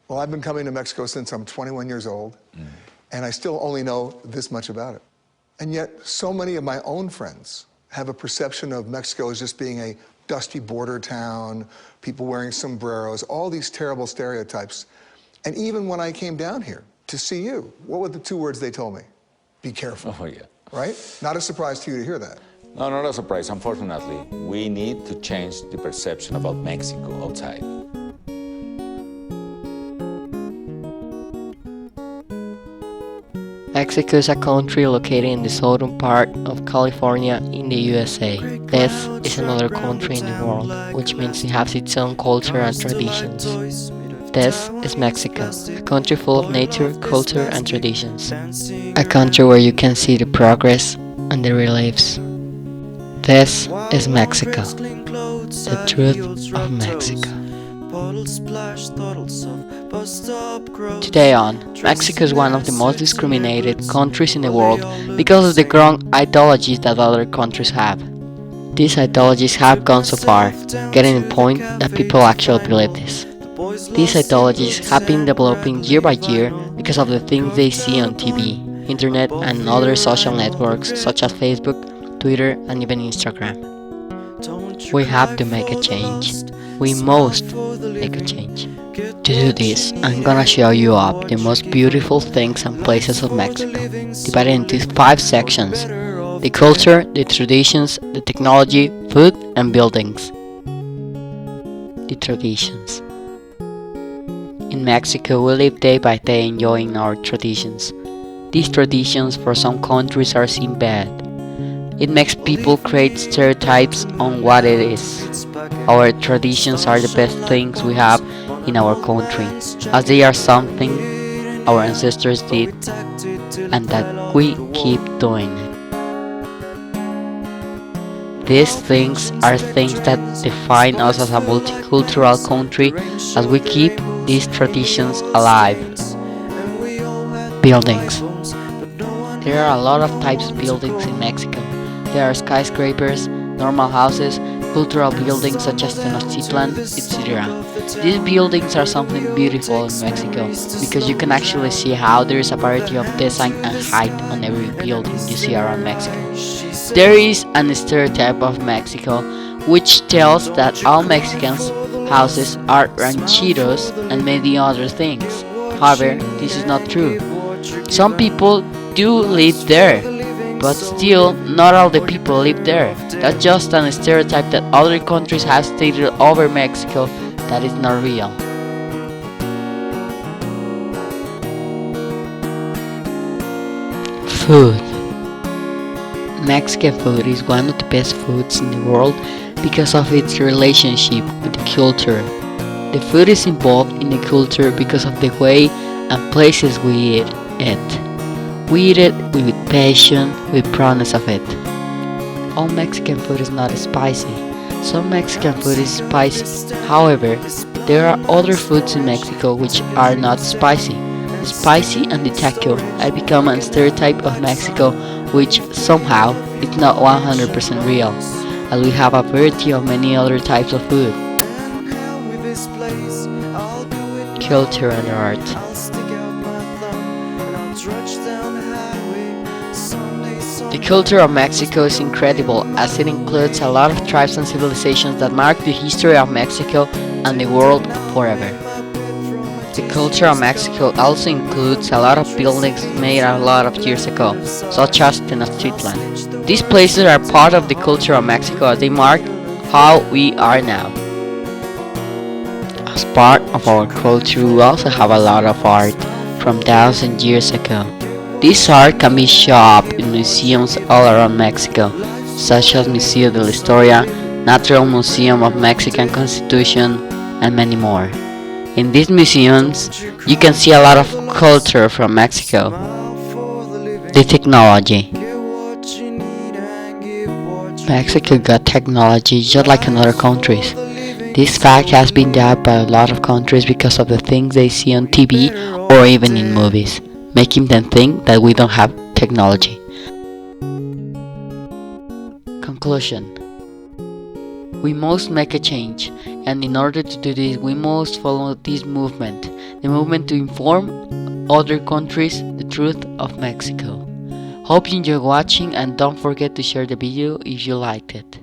Well, I've been coming to Mexico since I'm 21 years old, and I still only know this much about it. And yet, so many of my own friends have a perception of Mexico as just being a dusty border town, people wearing sombreros, all these terrible stereotypes. And even when I came down here to see you, what were the two words they told me? Be careful. Oh, yeah. Right? Not a surprise to you to hear that. No, not a surprise. Unfortunately, we need to change the perception about Mexico outside. Mexico is a country located in the southern part of California in the USA. This is another country in the world, which means it has its own culture and traditions. This is Mexico, a country full of nature, culture and traditions. A country where you can see the progress and the reliefs. This is Mexico, the truth of Mexico. Today on, Mexico is one of the most discriminated countries in the world because of the growing ideologies that other countries have. These ideologies have gone so far, getting to the point that people actually believe this. These ideologies have been developing year by year because of the things they see on TV, internet and other social networks such as Facebook, Twitter and even Instagram. We have to make a change. We must make a change. To do this, I'm gonna show you up the most beautiful things and places of Mexico, divided into 5 sections: the culture, the traditions, the technology, food, and buildings. The traditions. In Mexico, we live day by day enjoying our traditions. These traditions for some countries are seen bad. It makes people create stereotypes on what it is. Our traditions are the best things we have in our country, as they are something our ancestors did and that we keep doing. These things are things that define us as a multicultural country as we keep these traditions alive. Buildings. There are a lot of types of buildings in Mexico. There are skyscrapers, normal houses, cultural buildings such as Tenochtitlan, etc. These buildings are something beautiful in Mexico because you can actually see how there is a variety of design and height on every building you see around Mexico. There is an stereotype of Mexico which tells that all Mexicans' houses are ranchitos and many other things. However, this is not true. Some people do live there, but still not all the people live there. That's just a stereotype that other countries have stated over Mexico that is not real. Food. Mexican food is one of the best foods in the world because of its relationship with the culture. The food is involved in the culture because of the way and places we eat it. We eat it with passion, with proudness of it. All Mexican food is not spicy. Some Mexican food is spicy. However, there are other foods in Mexico which are not spicy. The spicy and the taco have become a stereotype of Mexico which somehow is not 100% real, as we have a variety of many other types of food. Culture and art. The culture of Mexico is incredible as it includes a lot of tribes and civilizations that mark the history of Mexico and the world forever. The culture of Mexico also includes a lot of buildings made a lot of years ago, such as Tenochtitlan. These places are part of the culture of Mexico as they mark how we are now. As part of our culture, we also have a lot of art from thousands of years ago. This art can be shown up in museums all around Mexico, such as Museo de la Historia, Natural Museum of Mexican Constitution, and many more. In these museums, you can see a lot of culture from Mexico. The technology. Mexico got technology just like in other countries. This fact has been doubted by a lot of countries because of the things they see on TV or even in movies, making them think that we don't have technology. Conclusion. We must make a change, and in order to do this, we must follow this movement, the movement to inform other countries the truth of Mexico. Hope you enjoy watching, and don't forget to share the video if you liked it.